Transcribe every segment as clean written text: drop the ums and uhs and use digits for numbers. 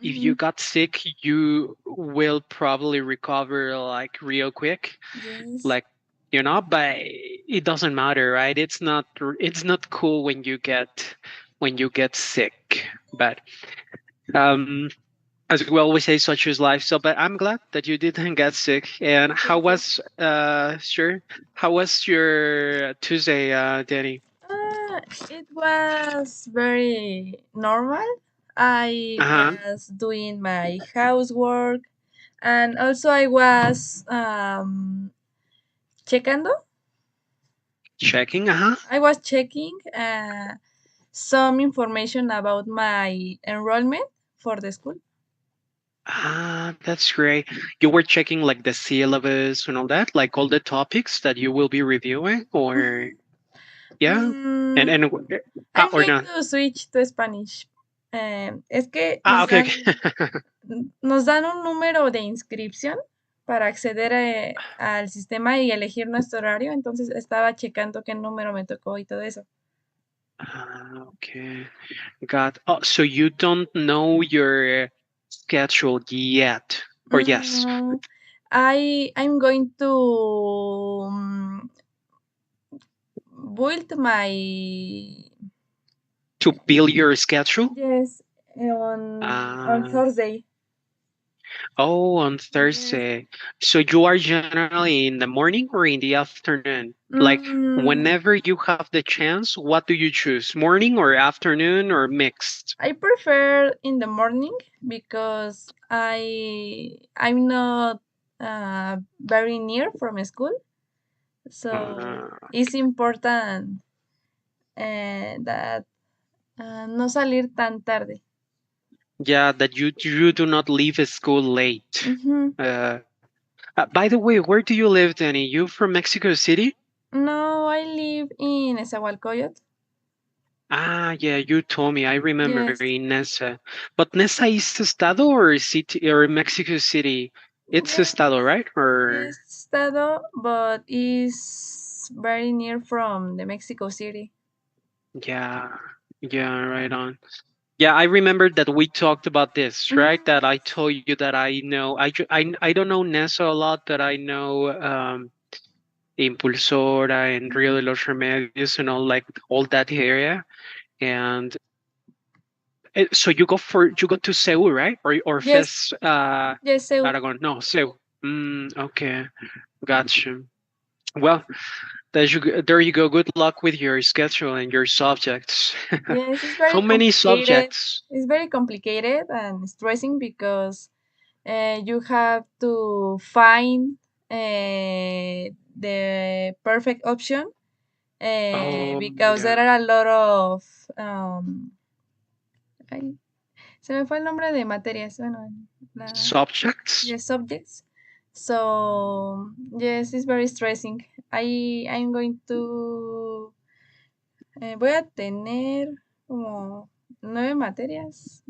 if you Mhm. got sick, you will probably recover like real quick. Yes. Like, but it doesn't matter, right? It's not cool when you get sick. But um as we always say, such is life. So, but I'm glad that you didn't get sick. And how Thank you. was sure? How was your Tuesday, Danny? Uh, it was very normal. I Uh-huh. was doing my housework, and also I was checando. Checking, uh-huh. I was checking some information about my enrollment for the school. Ah, that's great. You were checking like the syllabus and all that, like all the topics that you will be reviewing, or yeah, and Mm, ah, I'm or going not. to switch to Spanish. Es que Ah, okay, okay. nos dan un número de inscripción para acceder al sistema y elegir nuestro horario, entonces estaba checando qué número me tocó y todo eso. Ah, okay. Got. Oh, so you don't know your schedule yet, or yes? Mm, I'm going to build my To build your schedule? yes on Uh, Thursday. oh, on Yes. Thursday. So you are generally in the morning or in the afternoon? Like Mm, whenever you have the chance, what do you choose? Morning or afternoon or mixed? I prefer in the morning because I'm not very near from school, so Uh, it's important that no salir tan tarde. yeah, that you do not leave school late. Mhm. Uh, by the way, where do you live, Danny? You from Mexico City? No, I live in Esahualcoyot. Ah, yeah, you told me. I remember Yes, in Nesa. But Nesa is estado or city or Mexico City? It's estado, yes, right? Or yes, estado, but is very near from the Mexico City. yeah, yeah, right on. Yeah, I remember that we talked about this, right? Mhm. That I told you that I know. I don't know Nesa a lot, but I know Impulsora and Rio de los Remedios and all like all that area. And so you go to Seoul, right? Or Yes, FES yes, Seoul. Aragon? No, Seoul. Okay, gotcha. Well, there you go. Good luck with your schedule and your subjects. Yes, it's How very many complicated. subjects? It's very complicated and stressing because you have to find the perfect option Oh, because there yeah. are a lot of ay, se me fue el nombre de materias, bueno, la, Subjects? yes, subjects. So yes, it's very stressing. I'm going to voy a tener como 9 materias.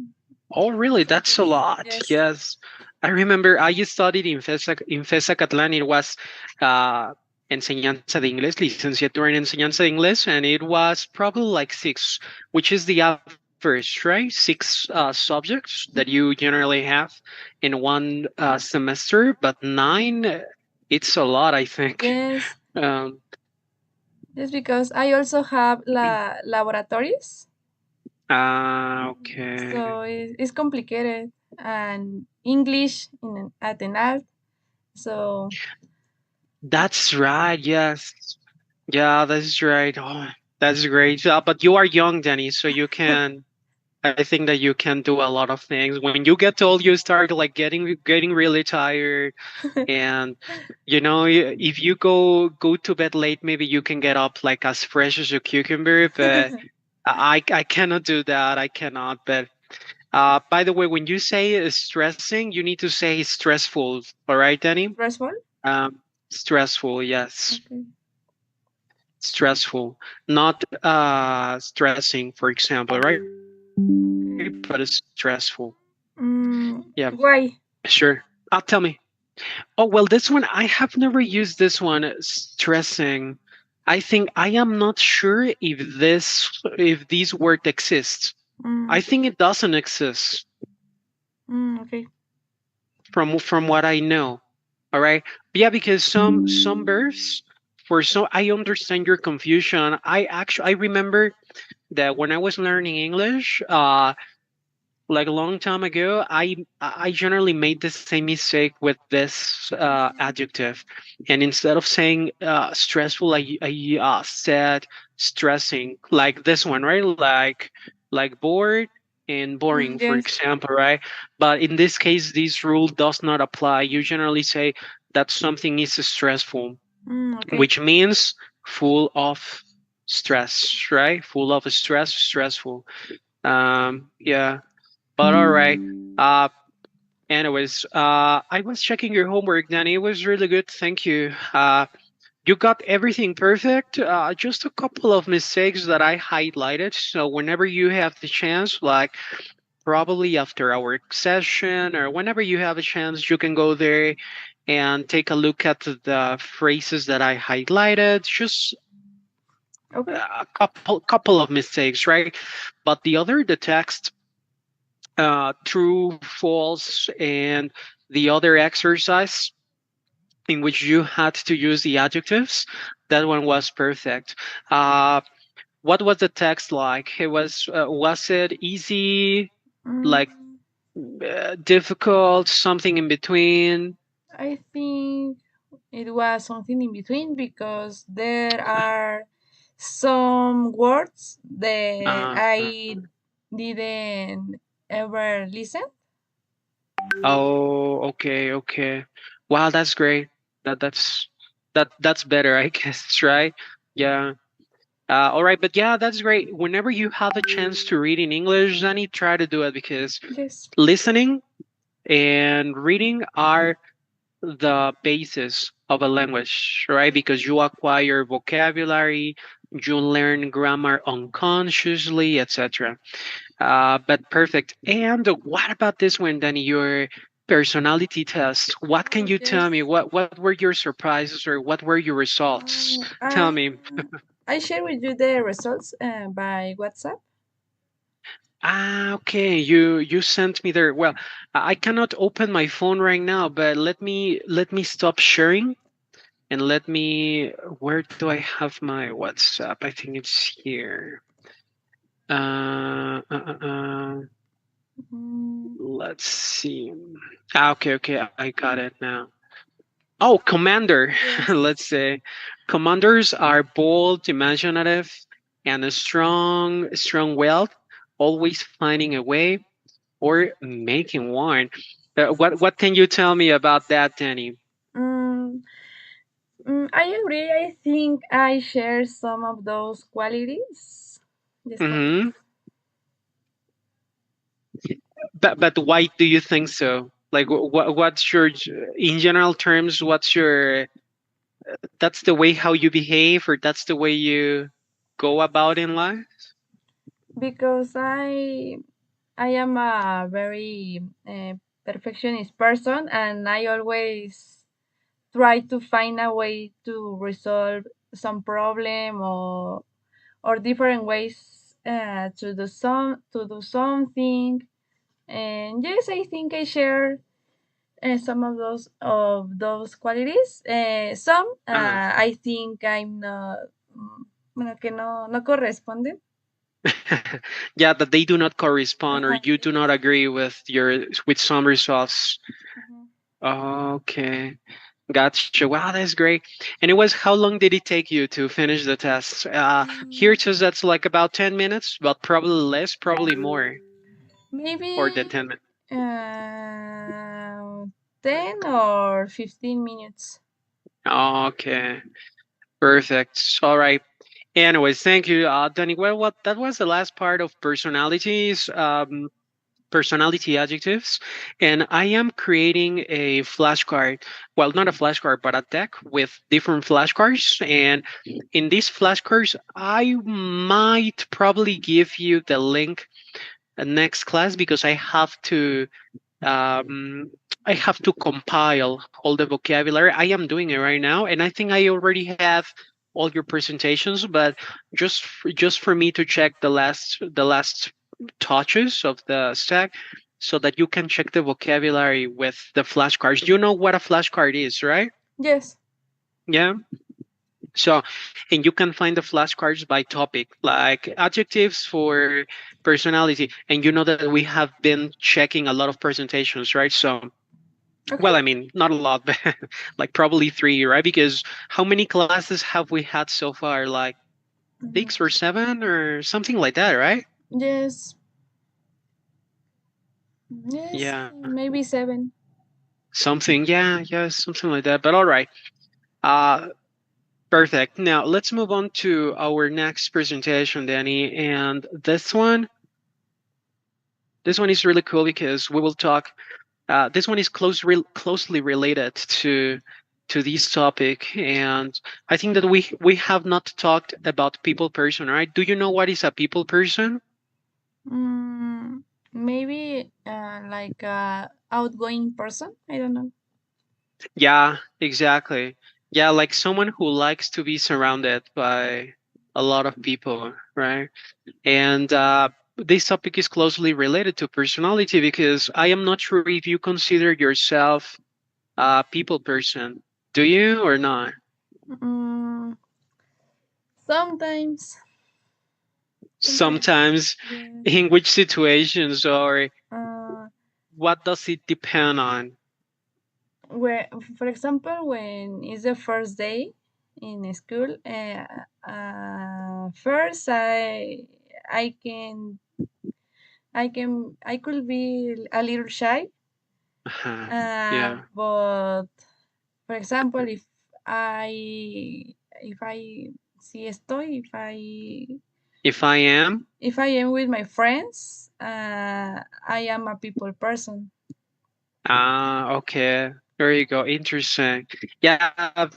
Oh, really? That's a Subjects. lot. Yes. Yes. I remember I studied in FESA Catalán. It was uh, enseñanza de inglés, licenciatura en enseñanza de inglés, and it was probably like six, which is the average, right? Six subjects that you generally have in one semester, but nine, it's a lot, I think. Yes. Um, Yes, because I also have laboratories, okay. so it's complicated and English at an art. So That's right. Yes. Yeah, that's right. Oh, that's great. But you are young, Danny, so you can. I think that you can do a lot of things. When you get old, you start like getting really tired, and if you go to bed late, maybe you can get up like as fresh as a cucumber. But I cannot do that. I cannot. But by the way, when you say stressing, you need to say stressful. All right, Danny. stressful. Um, stressful. Yes. Okay. Stressful, not stressing, for example, right? But it's stressful. Yeah, Why? sure. Tell me. Oh, well, this one, I have never used this one, stressing. I think I am not sure if this word exists. Mm, I think it doesn't exist. Okay. from what I know. All right. Yeah, because some verbs for so I understand your confusion. I remember that when I was learning English, like a long time ago, I generally made the same mistake with this adjective, and instead of saying stressful, I said stressing, like this one, right? Like bored and boring, for Yes. example, right? But in this case, this rule does not apply. You generally say that something is stressful, Okay. which means full of stress, right? Full of stress, stressful. Yeah, but all right. Uh, anyways, I was checking your homework, Danny. It was really good. Thank you. You got everything perfect. Just a couple of mistakes that I highlighted. So whenever you have the chance, like probably after our session or whenever you have a chance, you can go there and take a look at the phrases that I highlighted. Just Okay. a couple of mistakes, right? But the text, true, false, and the other exercise in which you had to use the adjectives, that one was perfect. Uh, what was the text like? It was it easy, like Mm, difficult, something in between? I think it was something in between because there are some words that Uh, uh, I didn't ever listen. oh, okay, okay. Wow, that's great. That's that's better, I guess, right? Yeah. All right, but yeah, that's great. Whenever you have a chance to read in English, Zanny, try to do it because Yes. listening and reading are the basis of a language, right? Because you acquire vocabulary, you learn grammar unconsciously, etc. But perfect. And what about this one, Danny? Your personality test. What can Oh, you tell me? yes. What were your surprises or what were your results? Um, Tell I me. I share with you the results by WhatsApp. Ah, okay. You sent me there. Well, I cannot open my phone right now, but let me stop sharing and let me. Where do I have my WhatsApp? I think it's here. Uh, uh, uh, uh, Mm, let's see. Ah, okay, okay. I got it now. Oh, commander. yes. Let's say commanders are bold, imaginative, and a strong-willed, always finding a way or making one. What can you tell me about that, Danny? Mm, I agree. I think I share some of those qualities. Yes, qualities. Hmm. But why do you think so? Like, what's your in general terms? What's your that's the way how you behave, or that's the way you go about in life? Because I am a very perfectionist person, and I always try to find a way to resolve some problem or different ways to do something. And yes, I think I share some of those qualities. Some Uh, I think I'm not, bueno, que no corresponden. yeah, that they do not correspond, or you do not Yes. agree with some results. Mhm. Okay. Gotcha. Wow, that's great. And how long did it take you to finish the test? Here it Mm, says that's like about 10 minutes, but probably less, probably more, or than maybe 10 minutes. uh, 10 or 15 minutes. Okay, perfect. All right. Anyways, thank you, Danny. Well, what that was the last part of personalities. Personality adjectives, and I am creating a flashcard. Well, not a flashcard, but a deck with different flashcards. And in these flashcards, I might probably give you the link next class because um, I have to compile all the vocabulary. I am doing it right now, and I think I already have all your presentations. But just for me to check the last touches of the stack, so that you can check the vocabulary with the flashcards. You know what a flashcard is, right? Yes. Yeah. So, and you can find the flashcards by topic, like adjectives for personality. And you know that we have been checking a lot of presentations, right? So, well, Okay. I mean, not a lot, but like probably three, right? Because how many classes have we had so far? Like Mhm. 6 or 7 or something like that, right? Yes. Yes. Yeah, Maybe 7. something. Yeah, yeah, something like that. But all right. Uh, Perfect. Now let's move on to our next presentation, Danny. And this one is really cool because we will talk. This one is closely related to this topic, and I think that we have not talked about people person, right? Do you know what is a people person? Mm, maybe like a outgoing person. I don't know. Yeah, exactly. Yeah, like someone who likes to be surrounded by a lot of people, right? And this topic is closely related to personality because I am not sure if you consider yourself a people person. Do you or not? Mm, sometimes. Sometimes. Sometimes. Yes. In which situations, or Uh, what does it depend on? where, for example, when it's the first day in school, first I can I could be a little shy. Uh-huh. Yeah. But for example, if I si estoy If I am, if I am with my friends, I am a people person. okay. There you go. Interesting. Yeah,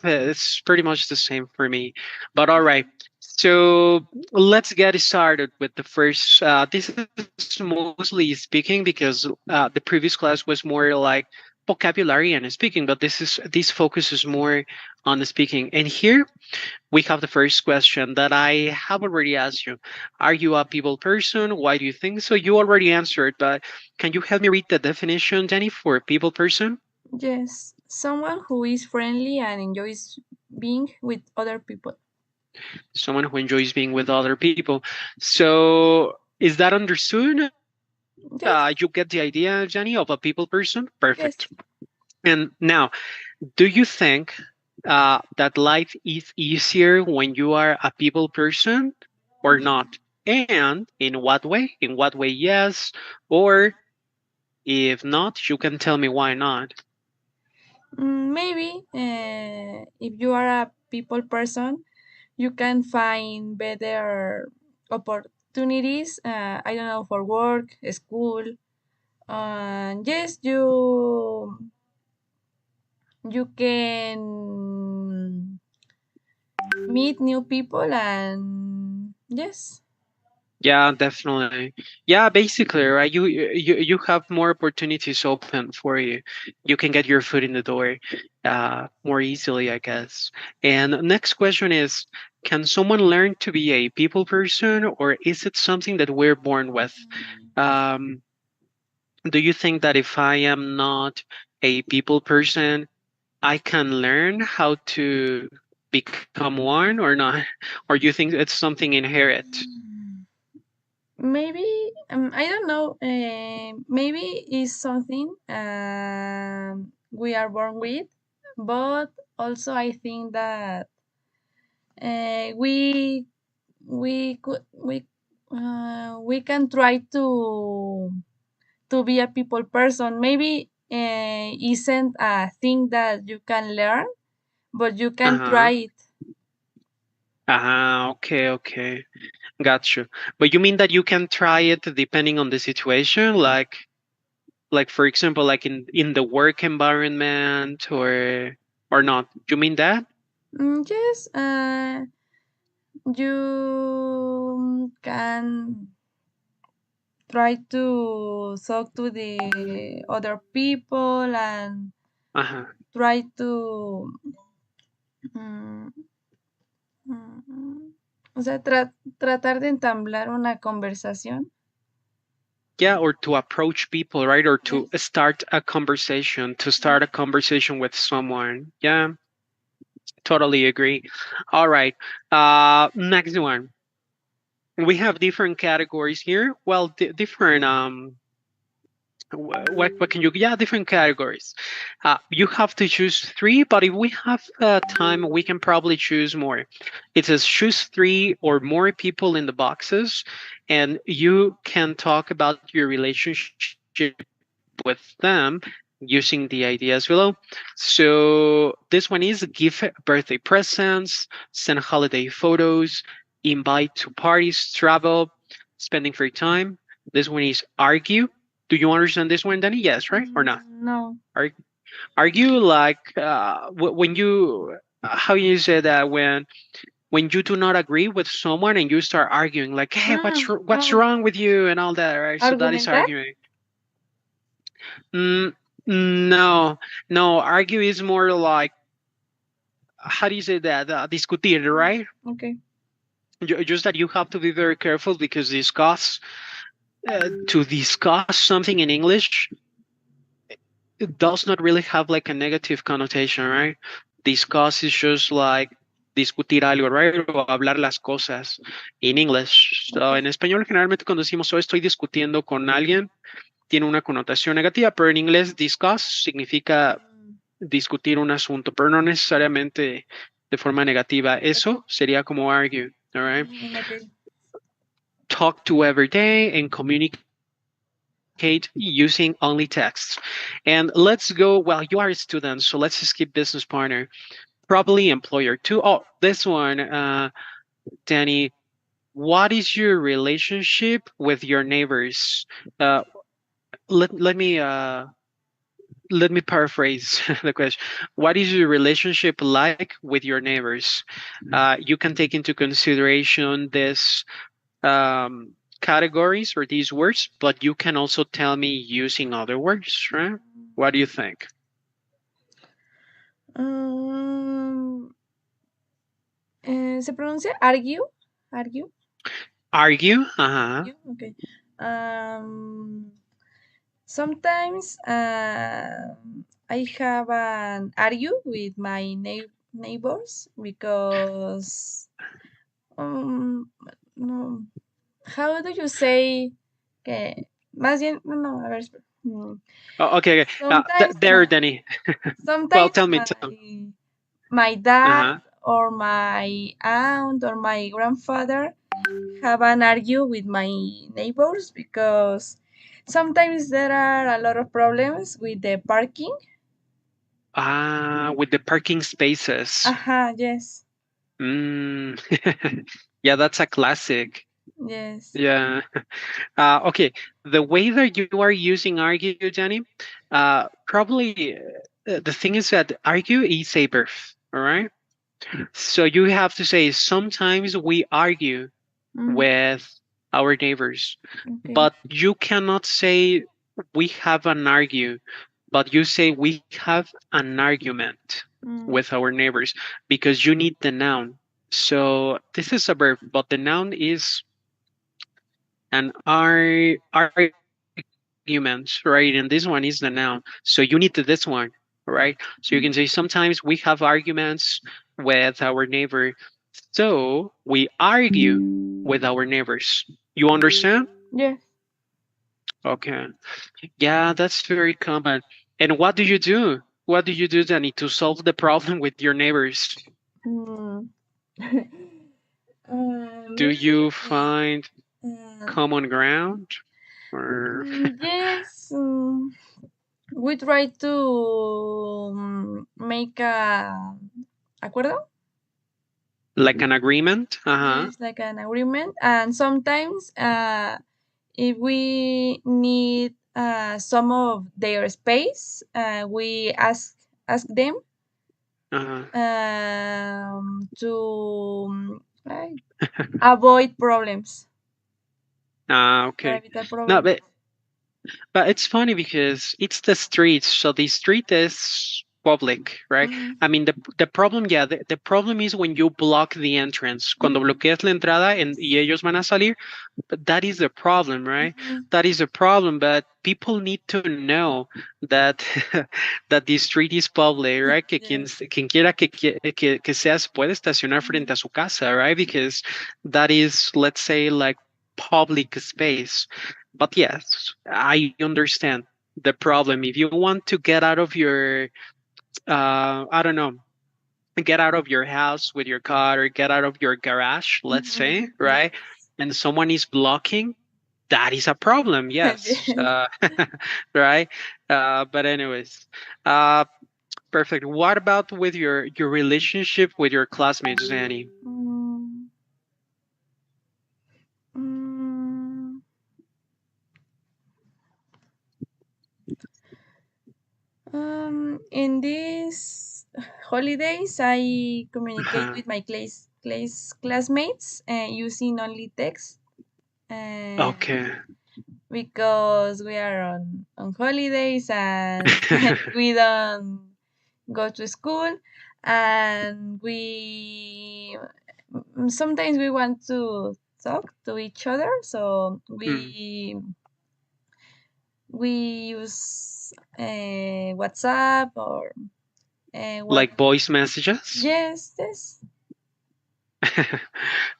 it's pretty much the same for me. But all right. So let's get started with the first. This is mostly speaking because the previous class was more like vocabulary and speaking, but this focuses more on the speaking. And here we have the first question that I have already asked you. Are you a people person? Why do you think so? You already answered, but can you help me read the definition, Danny, for people person? Yes, someone who is friendly and enjoys being with other people. Someone who enjoys being with other people. So is that understood? You get Yes, the idea, Jenny, of a people person? Perfect. yes. And now, do you think that life is easier when you are a people person or not? And in what way? In what way, yes? Or if not, you can tell me why not. Maybe if you are a people person, you can find better opportunities. I don't know, for work, school. Yes, you can meet new people and yes. Yeah, definitely. Yeah, basically, right? You have more opportunities open for you. You can get your foot in the door more easily, I guess. And next question is, can someone learn to be a people person, or is it something that we're born with? Um, do you think that if I am not a people person, I can learn how to become one or not? Or do you think it's something inherent? Maybe I don't know. Maybe it's something we are born with, but also I think that uh, we we can try to be a people person. Maybe isn't a thing that you can learn, but you can Uh-huh. try it. Okay, okay. Got you. But you mean that you can try it depending on the situation, like for example, like in the work environment or not? You mean that? Yes, you can try to talk to the other people and Uh-huh. try to mm, mm, o sea, tratar de entablar una conversación. yeah, or to approach people, right? Or to Yes. start a conversation, to start Yes. a conversation with someone. Yeah, totally agree. All right. Next one. We have different categories here. Well, different what can you, yeah, different categories. You have to choose three, but if we have time we can probably choose more. It says choose three or more people in the boxes, and you can talk about your relationship with them using the ideas below. So this one is give birthday presents, send holiday photos, invite to parties, travel, spending free time. This one is argue. Do you understand this one, Danny? Yes, right? Or not? No. Ar- Argue like when you how you say that when you do not agree with someone and you start arguing like, hey, what's Oh, wrong with you and all that, right? So that is argumentar. arguing. Mm, no, no. Argue is more like, how do you say that? Discutir, right? Okay. Just that you have to be very careful because to discuss something in English, it does not really have like a negative connotation, right? Discuss is just like discutir algo, right? O hablar las cosas in English. So, Okay. en español, generalmente cuando decimos, oh, estoy discutiendo con alguien, tiene una connotación negativa, pero en inglés, discuss significa Mm, discutir un asunto, pero no necesariamente de forma negativa. okay. Eso sería como argue, all right? Okay. Talk to every day and communicate using only texts. And let's go, well, you are a student, so let's skip business partner. Probably employer too. Oh, this one, Danny, what is your relationship with your neighbors? Uh, let me paraphrase the question. What is your relationship like with your neighbors? You can take into consideration this categories or these words, but you can also tell me using other words, right? What do you think? Um, ¿Se pronuncia argue? Argue? Argue? Uh-huh. Argue? Okay. Um, Sometimes I have an argue with my neighbors because no, how do you say que más bien no, a ver, Oh, okay, okay. sometimes There, Danny. Well, sometimes tell me, tell. my dad Uh-huh. or my aunt or my grandfather have an argue with my neighbors because sometimes there are a lot of problems with the parking. With the parking spaces. Aha, yes, Mm. Yeah, that's a classic. yes. Yeah. Okay. The way that you are using argue, Danny, probably the thing is that argue is a verb. All right. So you have to say sometimes we argue Mm, with our neighbors, okay. but you cannot say we have an argue, but you say we have an argument Mm, with our neighbors because you need the noun. So this is a verb, but the noun is an argument, right? And this one is the noun. So you need this one, right? So you can say sometimes we have arguments with our neighbor. So we argue with our neighbors. You understand? yes. Okay. Yeah, that's very common. And what do you do? What do you do, Danny, to solve the problem with your neighbors? Mm. Do Maybe. you find Uh, common ground or yes. We try to make a acuerdo. like an agreement? Uh-huh. Yes, like an agreement. And sometimes, if we need some of their space, we ask them Uh-huh. to avoid problems. Para Okay. evitar No, problemas. but it's funny because it's the street. So the street is public, right? Mhm. I mean, the problem, yeah, the problem is when you block the entrance. Cuando Mhm. bloqueas la entrada y Yes. ellos van a salir, but that is the problem, right? Mhm. That is a problem, but people need to know that that the street is public, right? Que Yes. quien quiera que sea se puede estacionar frente Mhm. a su casa, right? Because that is, let's say, like public space. But yes, I understand the problem. If you want to get out of your, I don't know, get out of your house with your car or get out of your garage, let's say, Mhm. right? Yes. And someone is blocking, that is a problem, yes. Yes. Right? But anyways, uh, perfect. What about with your relationship with your classmates, Danny? Mm, mm, in these holidays, I communicate Uh-huh. with my classmates using only text. Okay. Because we are on holidays and we don't go to school, and we sometimes we want to talk to each other, so Mm. we use WhatsApp or one. Like voice messages? Yes, yes.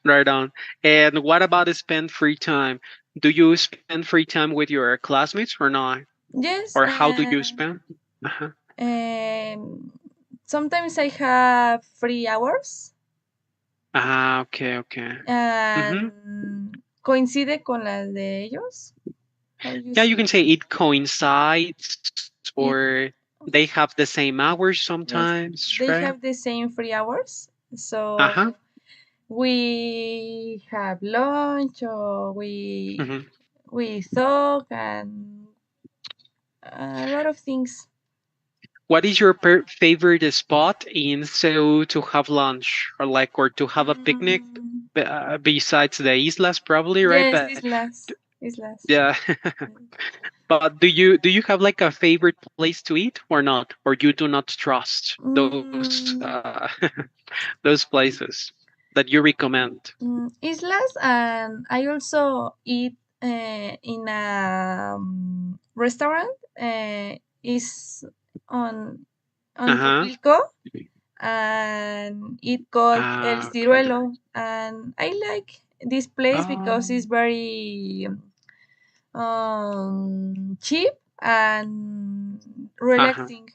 Right on. And what about spend free time? Do you spend free time with your classmates or not? Yes. Or how do you spend? Uh-huh. Um, sometimes I have 3 hours Ah, okay, okay. Mm-hmm. and coincide con las de ellos. How you Yeah, you say? can say it coincides It, or they have the same hours yes, sometimes, they right? have the same 3 hours. Uh-huh. So we have lunch or Hmm. we talk and a lot of things. What is your favorite spot in Seoul to have lunch or to have a picnic Mm, besides the islas probably, right? yes, But islas. yeah. But do you have like a favorite place to eat or not? Or you do not trust those Mm, those places that you recommend? islas, and I also eat in a restaurant. Is on Uh-huh. Copilco, and it called El Ah, okay. Ciruelo. And I like this place because it's Oh, very cheap and uh-huh. relaxing.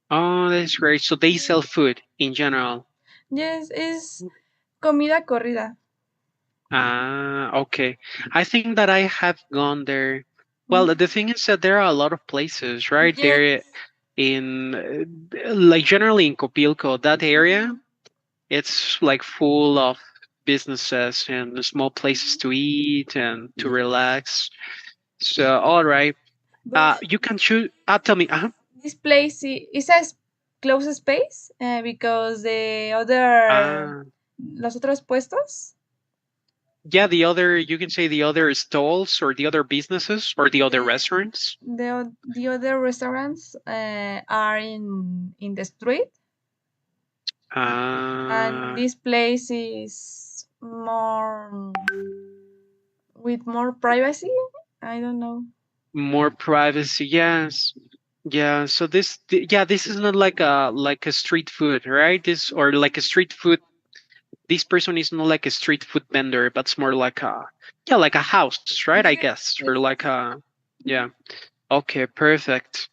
Oh, that's great. So they sell food in general. Yes, it's comida corrida. Ah, okay. I think that I have gone there. Well, Mhm. the thing is that there are a lot of places, right? There Yes. in like generally in Copilco, that area, Mhm. it's like full of businesses and small places Mhm. to eat and to Yes. relax. So, all right. But You can choose. Tell me. this place is a close space because the other Uh, los otros puestos, yeah, the other, you can say the other stalls or the other businesses or the other the restaurants. the other restaurants are in the street, and Uh, this place is more with more privacy. I don't know. more privacy. Yes. Yeah. So yeah, this is not like a street food, right? This or like a street food. This person is not like a street food vendor, but it's more like like a house, right? I Yes, guess, or yes, like yes. yeah. Okay, perfect.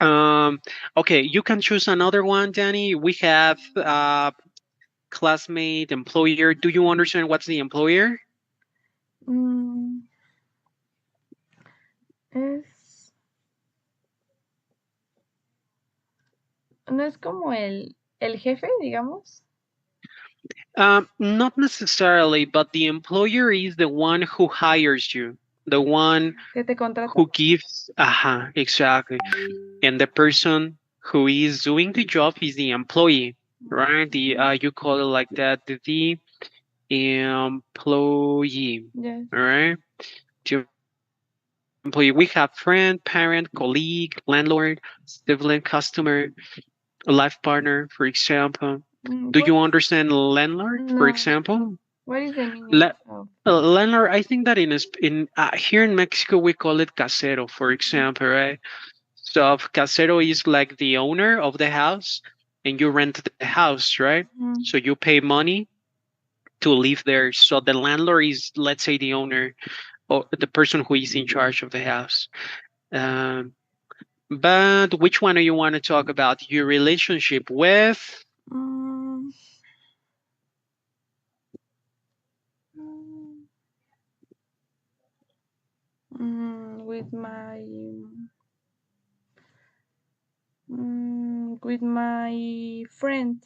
Um, okay, you can choose another one, Danny. We have classmate, employer. Do you understand what's the employer? Mm, es, no es como el jefe, digamos, Not necessarily, but the employer is the one who hires you, the one que te contrata. who gives. Exactly. And the person who is doing the job is the employee, right? The Mhm. you call it like that, the employee, Yes. all right? The employee. example, we have friend, parent, colleague, landlord, sibling, customer, life partner, for example. Do What you is understand landlord, for no? example? What is the meaning La- of? landlord, I think that in here in Mexico we call it casero, for example, right? So casero is like the owner of the house, and you rent the house, right? Mm, So you pay money to live there. So the landlord is, let's say, the owner or the person who is in charge of the house. Um, but which one do you want to talk about? Your relationship with mm, mm, with my friend.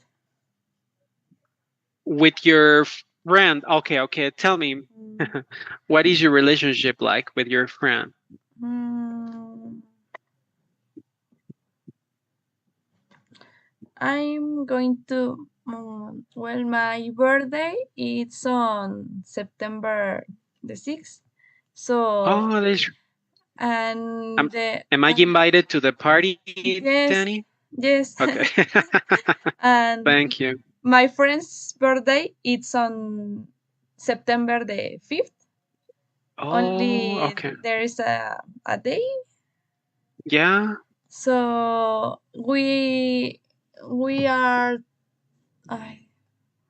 your friend? Okay, okay. Tell me, Mm, what is your relationship like with your friend? mm, I'm going to. Well, my birthday it's on September the 6th. So Oh, and the am I invited to the party, Danny? yes, yes, Okay. and Thank you. my friend's birthday it's on September the 5th. Oh, Only okay. there is a day. Yeah. So we are uh,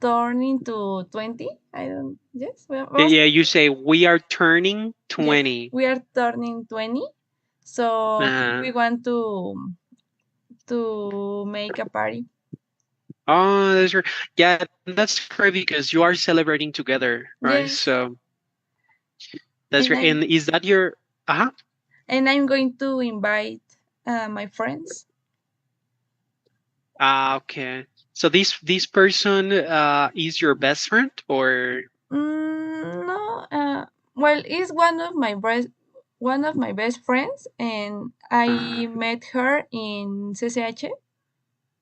turning to 20. I don't. Yes, Yeah, you say we are turning yes, 20. we are turning 20. So Uh, we want to make a party. oh, that's right. Yeah, that's great because you are celebrating together, right? Yes, So that's great. and And I is that your uh-huh? and I'm going to invite my friends. Ah, okay. So this person is your best friend or No, well, it's one of my best friends, and I uh met her in CCH.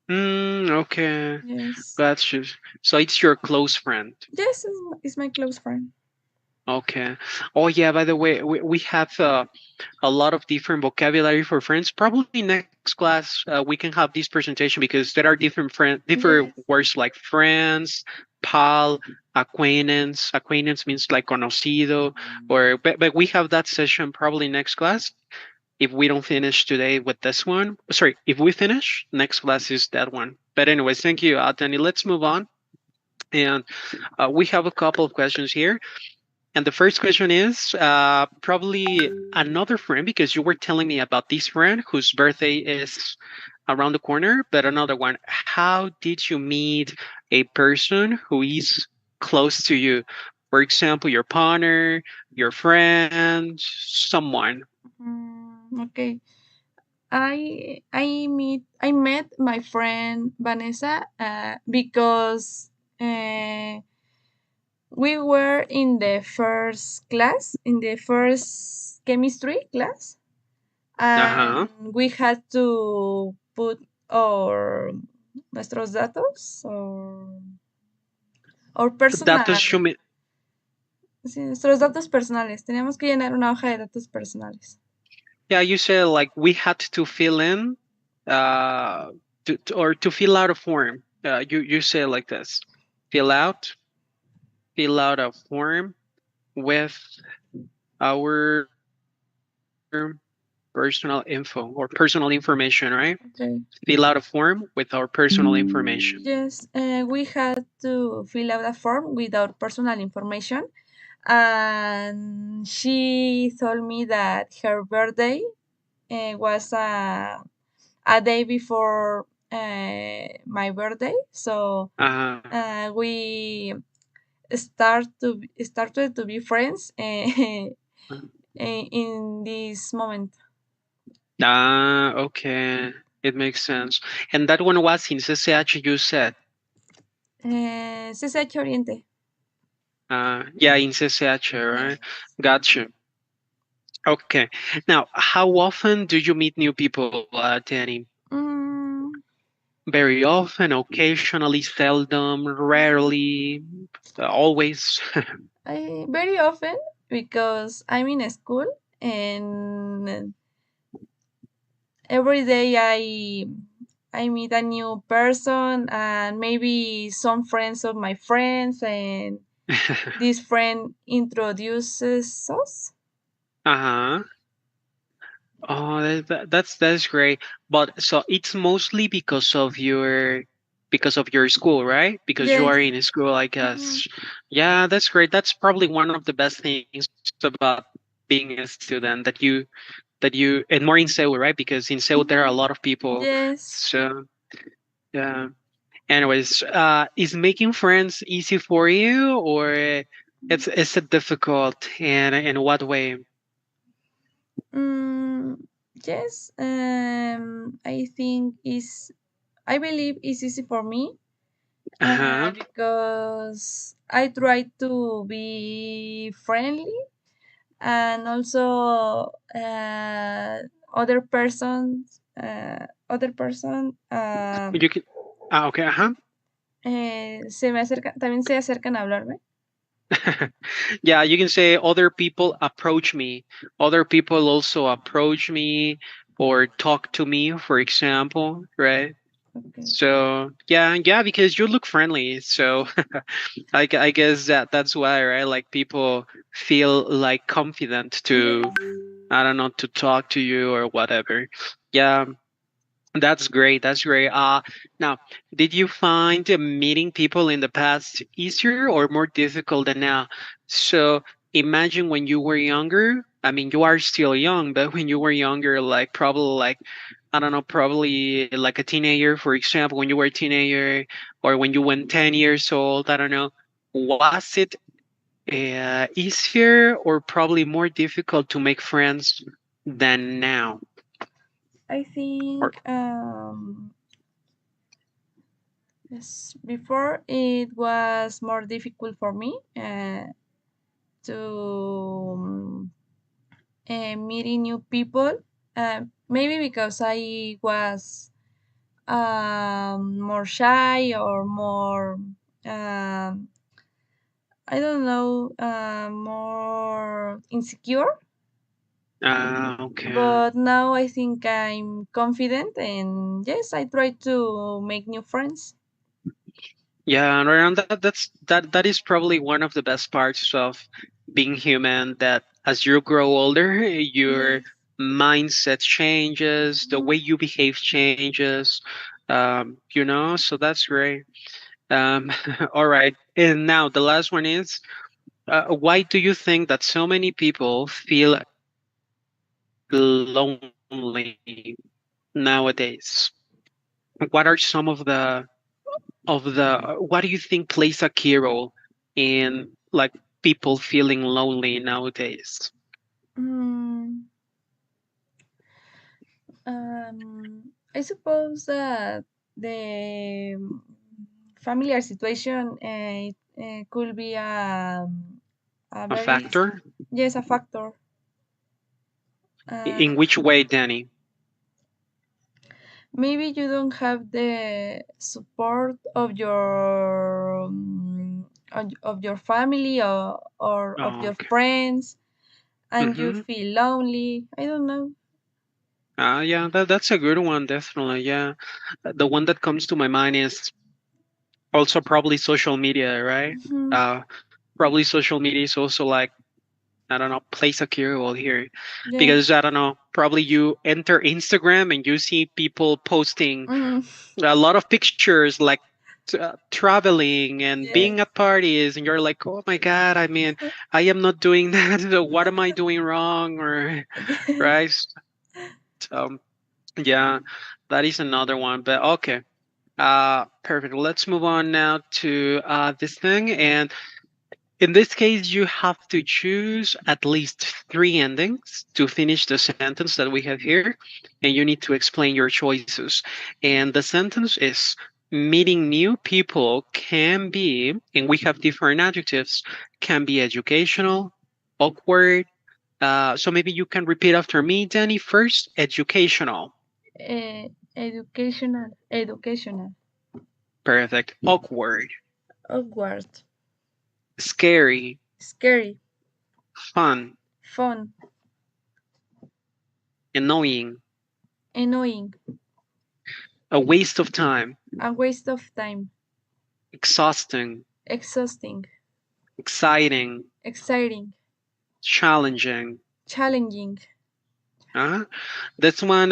okay. Yes, Gotcha. So it's your close friend. yes, is my close friend. Okay. Oh yeah, by the way, we have a lot of different vocabulary for friends. Probably next class we can have this presentation because there are different Yes. words like friends, pal, acquaintance. Acquaintance means like conocido, or but we have that session probably next class. If we don't finish today with this one, sorry, if we finish, next class is that one. But anyways, thank you, Danny. Let's move on, and we have a couple of questions here. And the first question is probably another friend because you were telling me about this friend whose birthday is around the corner, but another one. How did you meet a person who is close to you? For example, your partner, your friend, someone. Okay. I met my friend Vanessa because we were in the first class, in the first chemistry class, Uh and huh. we had to put our nuestros datos or That does personal, show me. sí, nuestros datos personales. Teníamos que llenar una hoja de datos personales. Yeah, you said like we had to fill in, or to fill out a form. You say it like this: fill out, fill out a form with our personal info or personal information, right? Okay. Fill out a form with our personal information. Yes, we had to fill out a form with our personal information, and she told me that her birthday was a day before my birthday, so Uh, we started to be friends in this moment. okay. It makes sense. And that one was in CCH, you said. CCH Oriente. Yeah, in CCH, right? Yes. Gotcha. Okay. Now, how often do you meet new people, Danny? Mm, Very often, occasionally, seldom, rarely, always. very often because I'm in a school and every day I meet a new person and maybe some friends of my friends, and this friend introduces us. Uh-huh. Oh, that's great. But so it's mostly because of your school, right? Because you are Yes. in a school, I Mhm. guess. Yeah, that's great. That's probably one of the best things about being a student that you and more in Seoul, right? Because in Seoul there are a Mhm. lot of people. Yes. So yeah. Anyways, is making friends easy for you, or it's it difficult? And in what way? Mm, yes. I think is I believe it's easy for me, Uh-huh. because I try to be friendly, and also other person You can. Ah, okay. Uh-huh. también se acercan a hablarme. Yeah, you can say other people approach me. Other people also approach me or talk to me, for example, right? Okay. So yeah, yeah, because you look friendly. So I guess that's why, right? Like people feel like confident to, Yes. I don't know, to talk to you or whatever. Yeah, that's great. That's great. Now, did you find meeting people in the past easier or more difficult than now? So imagine when you were younger. I mean, you are still young, but when you were younger, like probably like, I don't know, probably like a teenager, for example, when you were a teenager or when you went 10 years old, I don't know, was it easier or probably more difficult to make friends than now? I Or think yes, before it was more difficult for me to meeting new people. Maybe because I was more shy or more, um, I don't know, more insecure. okay. But now I think I'm confident, and yes, I try to make new friends. Yeah, and around that is probably one of the best parts of being human, that as you grow older, your Yes. mindset changes, the Mhm. way you behave changes. So that's great. All right. And now the last one is, why do you think that so many people feel lonely nowadays? What are some of the what do you think plays a key role in like people feeling lonely nowadays? Mm, I suppose that the familiar situation could be a A very, factor? yes, a factor. Uh, In which way, Danny? Maybe you don't have the support of your family, or of Oh, your okay. friends, and you Mm-hmm. feel lonely. I don't know. Yeah, that's a good one, definitely. Yeah. The one that comes to my mind is also probably social media, right? Mhm. Uh, Probably social media is also like, I don't know, plays a key role here. Yes. Because I don't know, probably you enter Instagram and you see people posting Mhm. a lot of pictures like traveling and being Yes. at parties, and you're like, oh my god, I mean, I am not doing that. So what am I doing wrong? Or Yes. right? So yeah, that is another one. But okay, perfect. Let's move on now to this thing. And in this case, you have to choose at least three endings to finish the sentence that we have here, and you need to explain your choices. And the sentence is, meeting new people can be, and we have different adjectives, can be educational, awkward. So maybe you can repeat after me, Danny. First, educational. Educational. Educational. Perfect. Awkward. Awkward. Scary. Scary. Fun. Fun. annoying, annoying, a waste of time, a waste of time, exhausting, exhausting, exciting, exciting, challenging. challenging. Uh, this one,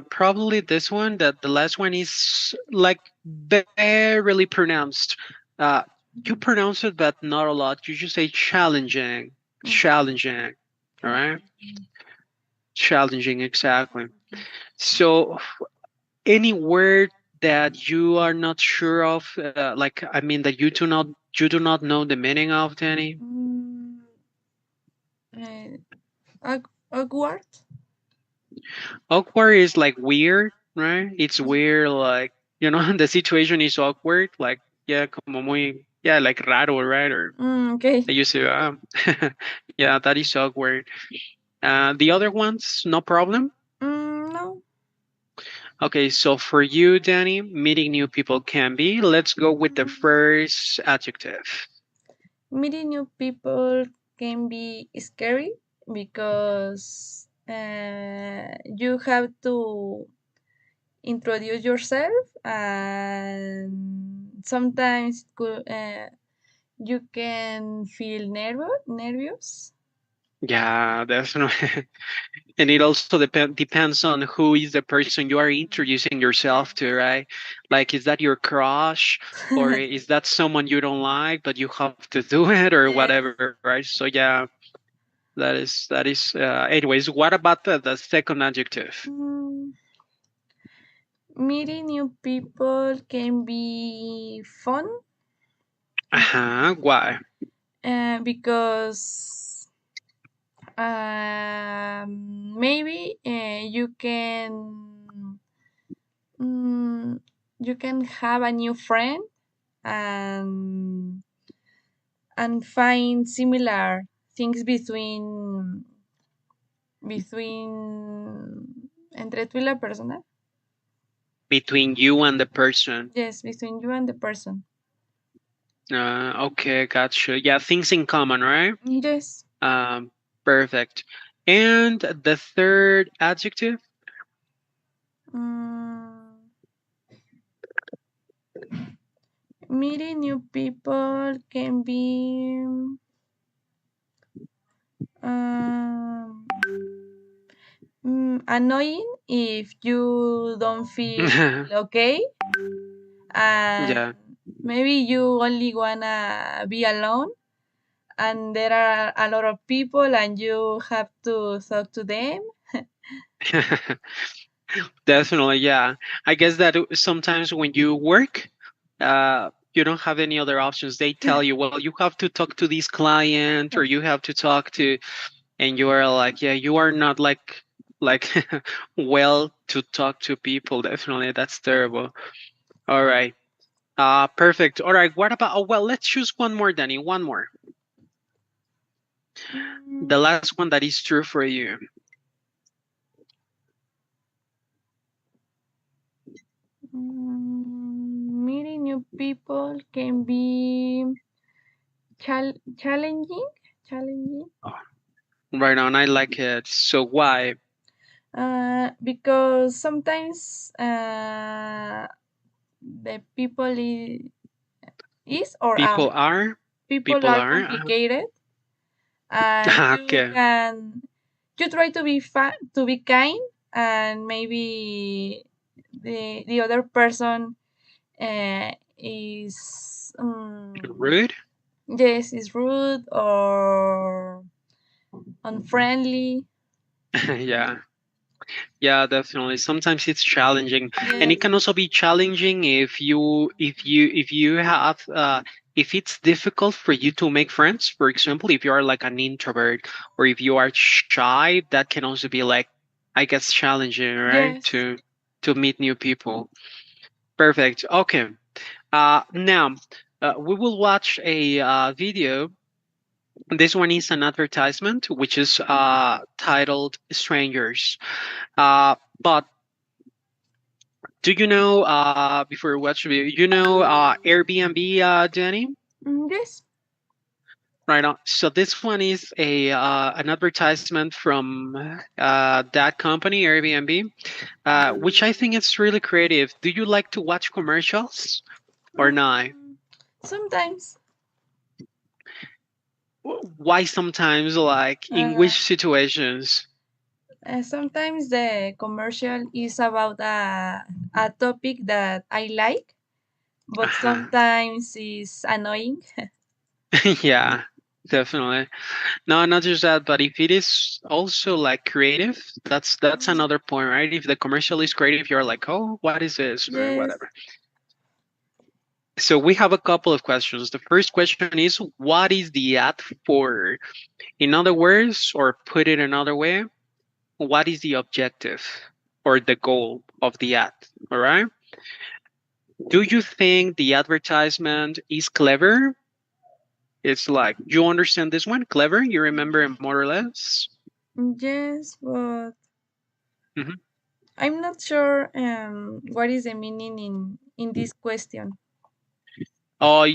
probably this one, that the last one is like barely pronounced. Uh, you Mhm. pronounce it, but not a lot. You just say challenging, challenging. All right, Challenging, challenging, exactly. challenging. So, any word that you are not sure of, like I mean, that you do not know the meaning of, Danny. Mm, uh, awkward. Awkward is like weird, right? It's weird, like the situation is awkward, like yeah, como muy yeah, like raro, right? Or Okay. they used to yeah, that is awkward. The other ones, no problem. No. Okay, so for you, Danny, meeting new people can be. Let's go with the first adjective. Meeting new people can be scary because you have to introduce yourself, and sometimes you can feel nervous. Yeah, definitely. And it also depends on who is the person you are introducing yourself to, right? Like, is that your crush, or is that someone you don't like, but you have to do it, or Yes. whatever, right? So yeah, that is. Anyways, what about the second adjective? Mm, Meeting new people can be fun, Why? because maybe mm, you can have a new friend, and find similar things between entre tú y la persona. Between you and the person. Yes, between you and the person. Okay, gotcha. Yeah, things in common, right? Yes. Um, Perfect. And the third adjective? Mm, Meeting new people can be um, annoying if you don't feel okay, and Yeah. maybe you only wanna be alone, and there are a lot of people and you have to talk to them. Definitely, yeah. I guess that sometimes when you work, you don't have any other options. They tell you, well, you have to talk to this client, or you have to talk to, and you are like, yeah, you are not like well to talk to people. Definitely, that's terrible. All right. Perfect. All right. What about? Oh, well, let's choose one more, Danny. One more. The Mm, last one that is true for you. Meeting new people can be challenging, challenging, Right on. I like it. So why? because sometimes the is or are People are. people People are are. complicated, and Okay. you try to be to be kind, and maybe the other person is Rude. yes, is rude or unfriendly. Yeah. Yeah, definitely. Sometimes it's challenging, and it Yes. can also be challenging if you have if it's difficult for you to make friends. For example, if you are like an introvert, or if you are shy, that can also be like, I guess, challenging, right? Yes. To meet new people. Perfect. Okay. Now we will watch a video. This one is an advertisement, which is titled "Strangers." But do you know, before we watch the video, Airbnb, Danny? Yes. Right on. So this one is a an advertisement from that company, Airbnb, which I think is really creative. Do you like to watch commercials or not? Mm, sometimes. Why sometimes? Like in Uh, which situations? sometimes the commercial is about a topic that I like, but Uh-huh. sometimes it's annoying. Yeah, definitely. No, not just that, but if it is also like creative, that's Mm, another point, right? If the commercial is creative, you're like, oh, what is this or yes. whatever. So we have a couple of questions. The first question is, what is the ad for? In other words, or put it another way, what is the objective or the goal of the ad? All right. Do you think the advertisement is clever? It's like, you understand this one? Clever? You remember it more or less? Yes, but Mhm. I'm not sure what is the meaning in this question. Oh,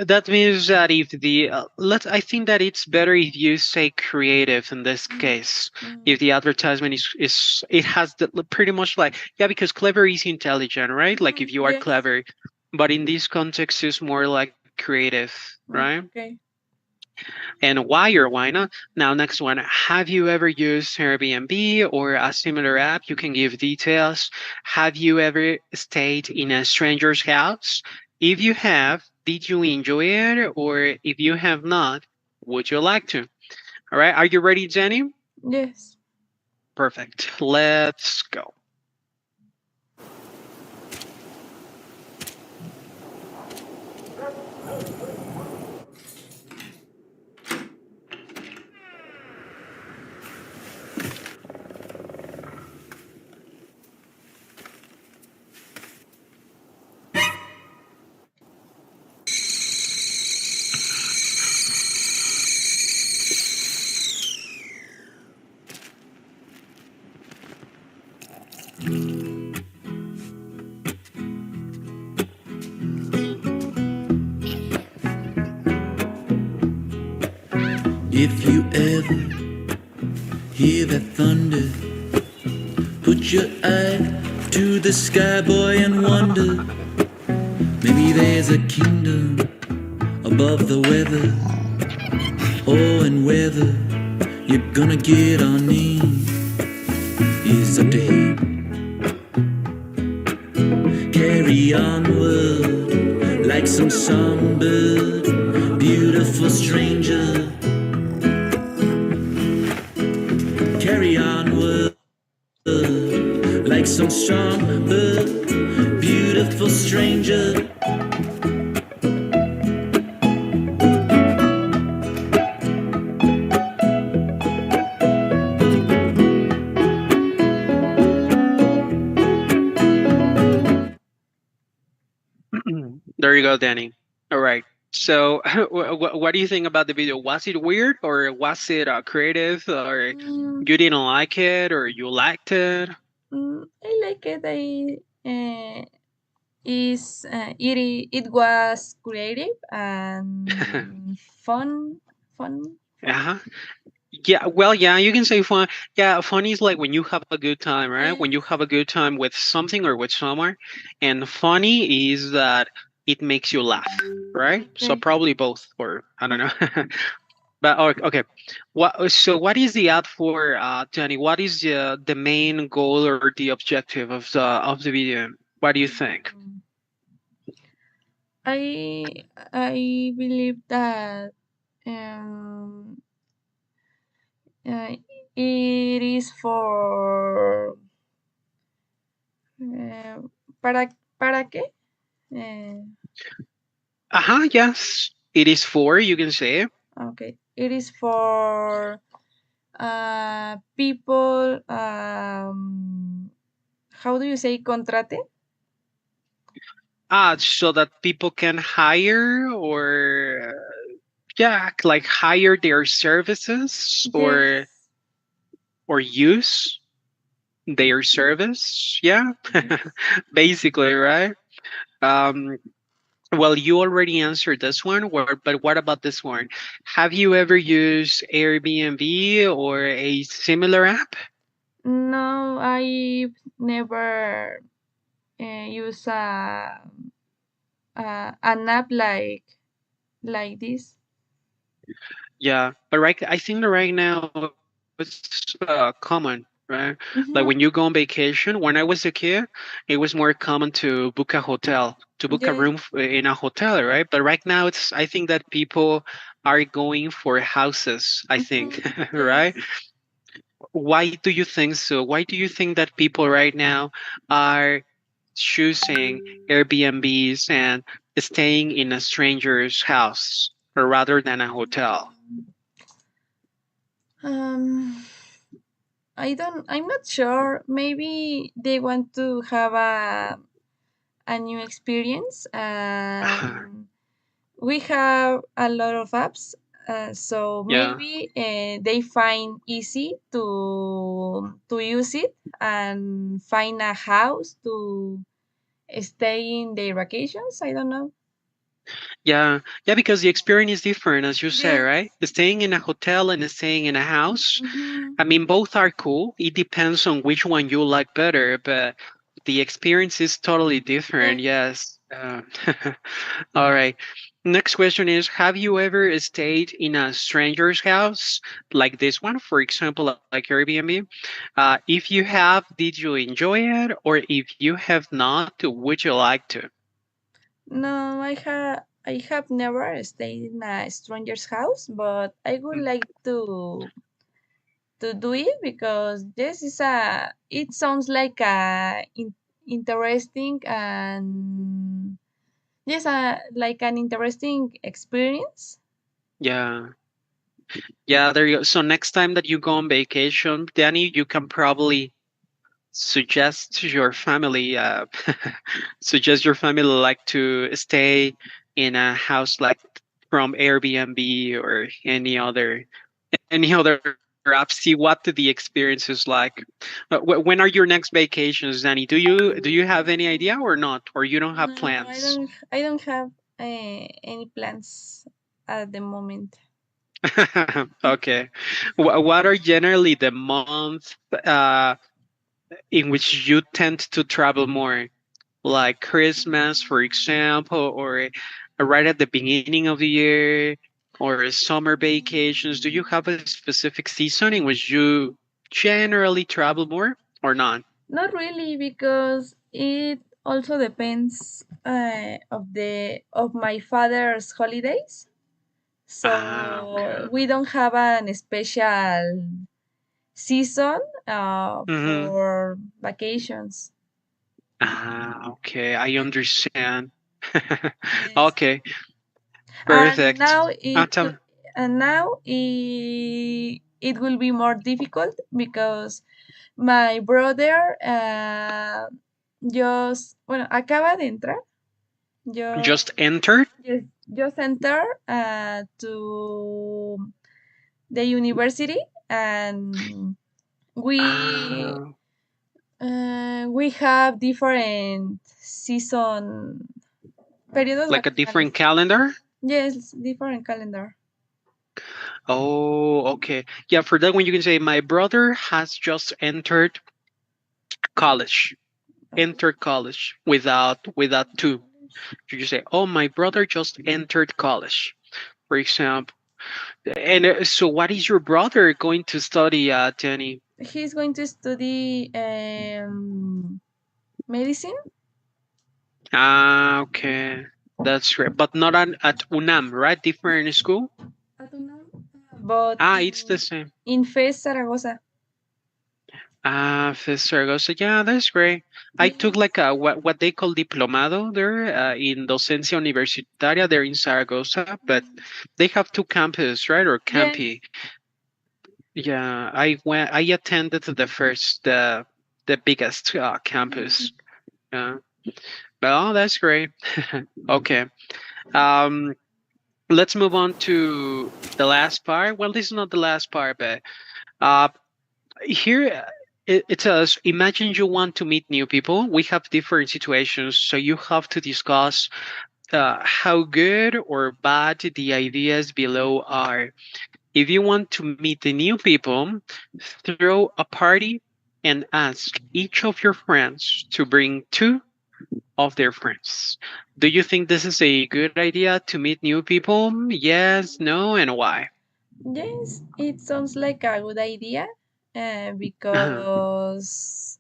that means that if the let's, I think that it's better if you say creative in this Mm, case. If mm, the advertisement is it has the pretty much like, yeah, because clever is intelligent, right? Like if you are yes. clever, but in this context, it's more like creative, right? Okay. And why or why not? Now, next one. Have you ever used Airbnb or a similar app? You can give details. Have you ever stayed in a stranger's house? If you have, did you enjoy it? Or if you have not, would you like to? All right. Are you ready, Jenny? Yes. Perfect. Let's go. If you ever hear that thunder, put your eye to the sky, boy, and wonder. Maybe there's a kingdom above the weather. Oh, and whether you're gonna get on in is up to him. Carry onward like some songbird, beautiful stranger. Carry onward like some songbird, beautiful stranger. There you go, Danny. All right. So, what do you think about the video? Was it weird or was it creative or Mm, you didn't like it or you liked it? I like it. It was creative and fun. Uh-huh. Yeah, well, yeah, you can say fun. Yeah, fun is like when you have a good time, right? When you Yes. have a good time with something or with someone. And funny is that it makes you laugh, right? So Okay. probably both, or I don't know. But okay, what? So what is the ad for, Johnny? What is the main goal or the objective of the video? What do you think? Mm, I believe that um uh, it is for uh, para qué? Yes, it is for. You can say. Okay, it is for people. How do you say contrate? So that people can hire or yeah, like hire their services Yes. or use their service. Yeah, Yes. basically, right? Um, Well, you already answered this one, but what about this one? Have you ever used Airbnb or a similar app? No, I never use an app like this. Yeah, but I think that right now it's common, right? Like when you Hmm. go on vacation, when I was a kid, it was more common to book a hotel, to book a Yes. room in a hotel, right? But right now, I think that people are going for houses, I think, Hmm. right? Yes. Why do you think so? Why do you think that people right now are choosing Airbnbs and staying in a stranger's house rather than a hotel? Um, I'm not sure. Maybe they want to have a new experience. We have a lot of apps, so Yeah. maybe they find easy to use it and find a house to stay in their vacations. I don't know. Yeah, yeah, because the experience is different, as you say, right? Yes. Staying in a hotel and staying in a house. Hmm. I mean, both are cool. It depends on which one you like better, but the experience is totally different. Yes. Yes. All right. Next question is: have you ever stayed in a stranger's house like this one, for example, like Airbnb? If you have, did you enjoy it, or if you have not, would you like to? No, I have never stayed in a stranger's house, but I would like to do it because this is a it sounds like interesting and yes, like an interesting experience. Yeah. Yeah, there you go. So next time that you go on vacation, Danny, you can probably suggest to your family, suggest your family like to stay in a house like from Airbnb or any other app. See what the experience is like. When are your next vacations, Danny? Do you have any idea or not, or you don't have No, plans? I don't have any plans at the moment. Okay. What are generally the months in which you tend to travel more, like Christmas, for example, or right at the beginning of the year, or summer vacations? Do you have a specific season in which you generally travel more or not? Not really, because it also depends of my father's holidays. Ah, So okay. we don't have an special season Mm-hmm. for vacations. Ah, okay. I understand. Yes. Okay, And perfect. now Tell me. it will be more difficult because my brother just bueno acaba de entrar. Just Just entered? just just enter to the university, and we Ah, we have different season periodos like a vacacionales. different calendar? Yes, different calendar. Oh, okay. Yeah, for that one, you can say, my brother has just entered college. Okay. Entered college without two. You just say, oh, my brother just entered college, for example. And so, what is your brother going to study, Danny? He's going to study medicine. Ah, okay. That's great. But not at UNAM, right? Different school? At UNAM, but Ah, it's the same. in FES Zaragoza. Ah, Zaragoza. Yeah, that's great. I took Yes. like a what they call diplomado there in docencia universitaria there in Zaragoza, but they have two campuses, right? Or campi. Yes. Yeah, I attended the first, the biggest campus. Yeah. Well, that's great. Okay. Um, let's move on to the last part. Well, this is not the last part, but uh, here it says, imagine you want to meet new people. We have different situations, so you have to discuss how good or bad the ideas below are. If you want to meet the new people, throw a party and ask each of your friends to bring two of their friends. Do you think this is a good idea to meet new people? Yes, no, and why? Yes, it sounds like a good idea Uh-huh. because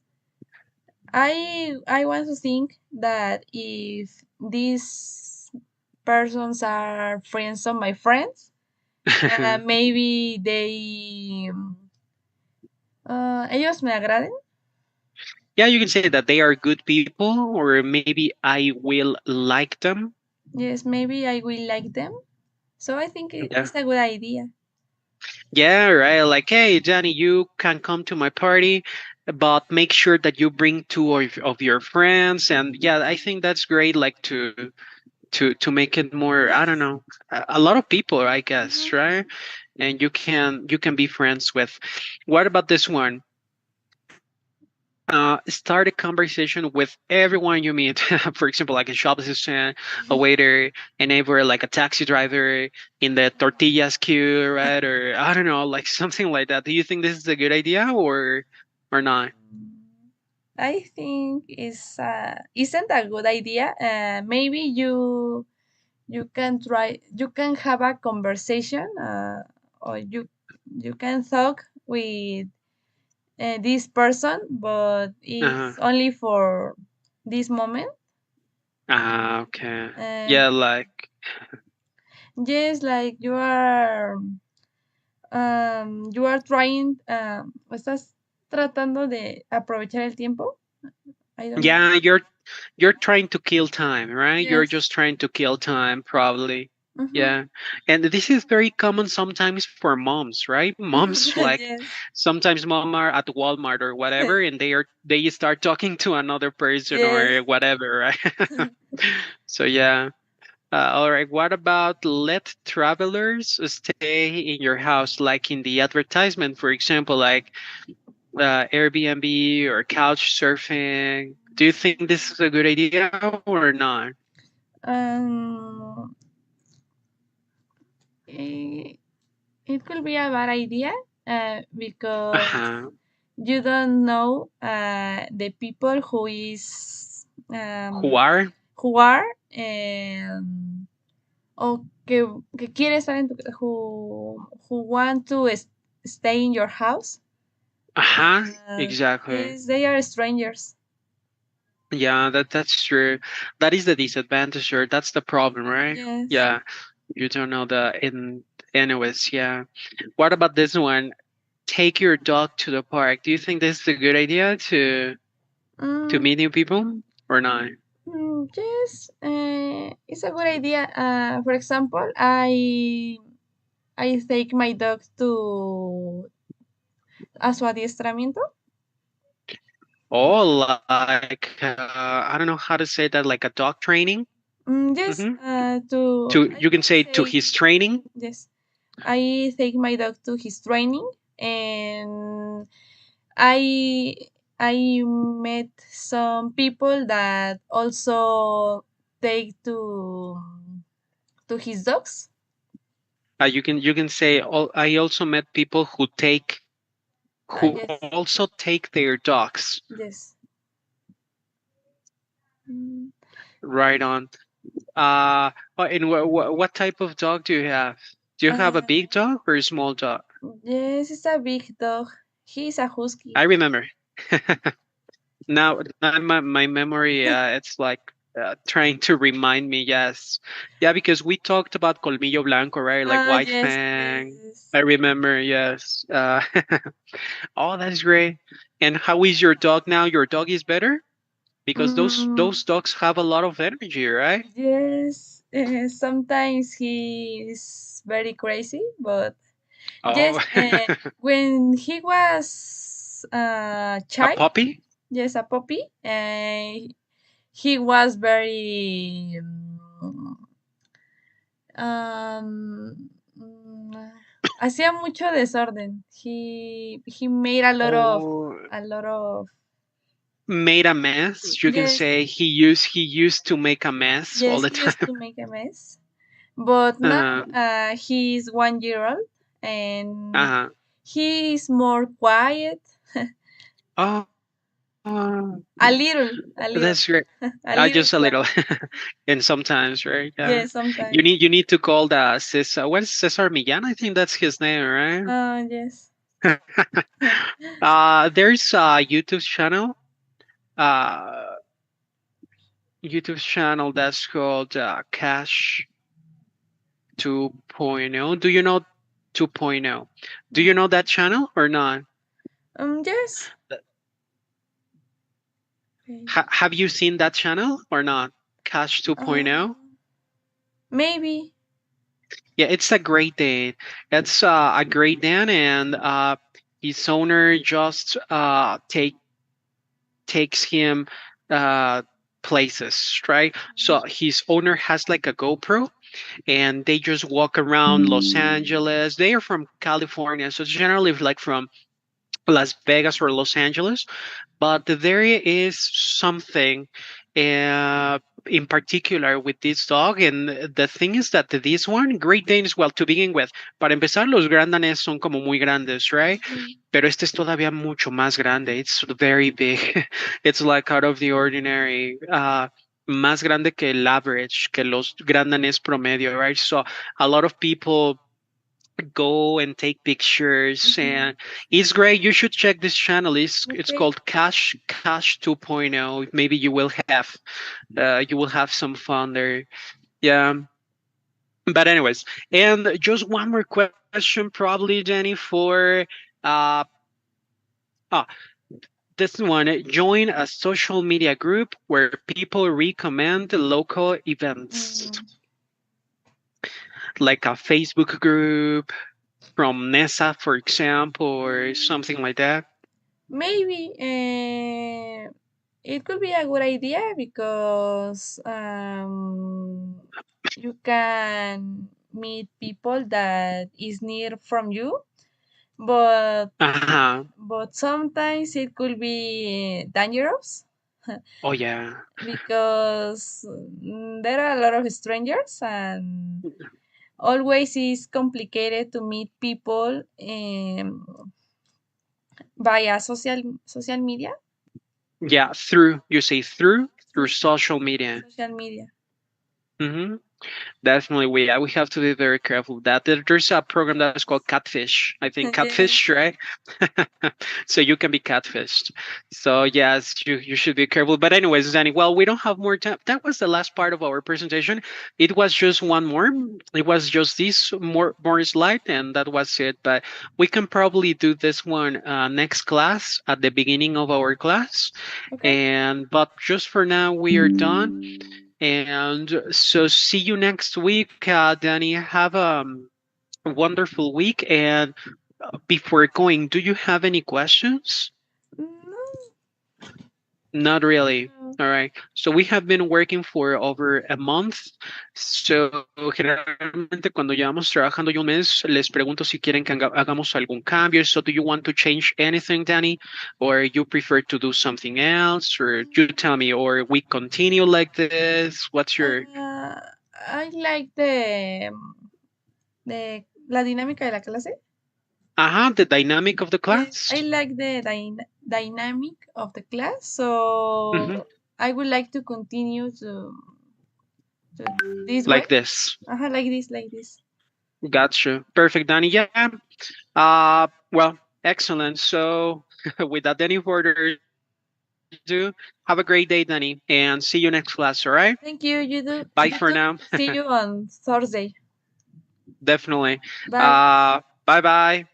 I want to think that if these persons are friends of my friends, maybe they ellos me agraden. Yeah, you can say that they are good people, or maybe I will like them. Yes, maybe I will like them. So I think Yeah. it's a good idea. Yeah, right. Like, hey, Danny, you can come to my party, but make sure that you bring two of your friends. And yeah, I think that's great. Like to make it more. I don't know. A lot of people, I guess, Mhm. right? And you can be friends with. What about this one? Start a conversation with everyone you meet. For example, like a shop assistant, a waiter, a neighbor, like a taxi driver in the tortillas queue, right? Or I don't know, like something like that. Do you think this is a good idea or not? I think it's isn't a good idea. Maybe you can try you can have a conversation or you can talk with this person, but Uh-huh. it's only for this moment. Ah, okay. Uh, Yeah, like yes, like you are trying, estás tratando de aprovechar el tiempo. I don't know. yeah, you're trying to kill time, right? You're Yes. just trying to kill time, probably. Mm-hmm. Yeah. And this is very common sometimes for moms, right? Moms like Yes. sometimes mom are at Walmart or whatever and they start talking to another person Yes. or whatever, right? So yeah. All right. What about let travelers stay in your house, like in the advertisement, for example, like Airbnb or couch surfing? Do you think this is a good idea or not? Um, it, it could be a bad idea because Uh-huh. you don't know the people Who are? who are o que quiere estar en tu who want to stay in your house. Uh-huh. Exactly. Yes, they are strangers. Yeah, that's true. That is the disadvantage, or that's the problem, right? Yes. Yeah, you don't know the in anyways, yeah. What about this one? Take your dog to the park. Do you think this is a good idea to Mm, meet new people or not? yes, it's a good idea. For example, I take my dog to a su adiestramiento. Oh, like I don't know how to say that, like a dog training. Yes, Mm-hmm. to To you can I say to take his training. yes, I take my dog to his training, and I I met some people that also take to his dogs. You can say. I also met people who Yes, also take their dogs. yes. Mm, Right on. Uh, and what type of dog do you have? Do you have a uh, big dog or a small dog? yes, it's a big dog. He's a husky. I remember. Now my memory, it's like trying to remind me. Yes, yeah, because we talked about Colmillo Blanco, right? Like White Yes, Fang. yes. I remember. Yes. Oh, that's great. And how is your dog now? Your dog is better because those Mm, those dogs have a lot of energy, right? yes, sometimes he is very crazy, but yes, Oh, when he was a a child, puppy. yes, a puppy, he was very hacía mucho desorden. He made Oh, a lot of made a mess. You can Yes, say he used to make a mess all yes, the he used time. to make a mess, but now Uh, he's 1 year old and uh, he is more quiet. oh, A that's little, great. a Just a little little, quiet. and sometimes, right? Yeah. Yes, You sometimes. need to call the Cesar. What is Cesar Millán? I think that's his name, right? Yes. There's a uh, YouTube channel that's called Cash 2.0. Do you know 2.0? Do you know that channel or not? Yes. Th- Okay. have you seen that channel or not? Cash Uh, 2.0. maybe. Yeah, it's a great day. It's a great day, and his owner just takes him uh, places, right? So his owner has like a GoPro, and they just walk around Los Angeles. They are from California, so it's generally like from Las Vegas or Los Angeles. But there is something in particular with this dog, and the thing is that this one, Great Danes, well, to begin with, para empezar, los Grand Danés son como muy grandes, right? Mhm. Pero este es todavía mucho más grande. It's very big. It's like out of the ordinary. Más grande que el average, que los Grand Danés promedio, right? So a lot of people go and take pictures, Mhm. and it's great. You should check this channel. It's Okay. called Cash 2.0. Maybe you will have some fun there. Yeah. But anyways, and just one more question, probably, Jenny, for uh ah this one. Join a social media group where people recommend local events, Mm, like a Facebook group from NESA, for example, or something mm, like that. maybe it could be a good idea because you can meet people that is near from you, but Uh-huh. sometimes it could be dangerous Oh yeah. because there are a lot of strangers and always is complicated to meet people via social media. Yeah, through you say through Through social media. social media. Hmm. Definitely, we have to be very careful with that. There's a program that's called Catfish. I think Catfish, Yes. right? So you can be catfished. So yes, you should be careful. But anyways, Danny, well, we don't have more time. That was the last part of our presentation. It was just one more. It was just this more slide, and that was it. But we can probably do this one next class at the beginning of our class. Okay. And but just for now, we are done. And so see you next week, Danny. Have a wonderful week. And before going, do you have any questions? No, Not really. no. All right. So we have been working for over a month. So generalmente cuando llevamos trabajando ya un mes, les pregunto si quieren que hagamos algún cambio. So do you want to change anything, Danny? Or you prefer to do something else? Or you tell me, or we continue like this? What's your Uh, I like the la dinámica de la clase. the dynamic of the Yes, class? I like the dynamic of the class. Hmm. So I would like to continue to this way. Like this. Like this, like this. Gotcha. Perfect, Danny. Yeah. Well, excellent. So, without any further ado, have a great day, Danny, and see you next class. All right. Thank you. Bye You for do. now. You too. See you on Thursday. Definitely. Bye. Bye bye.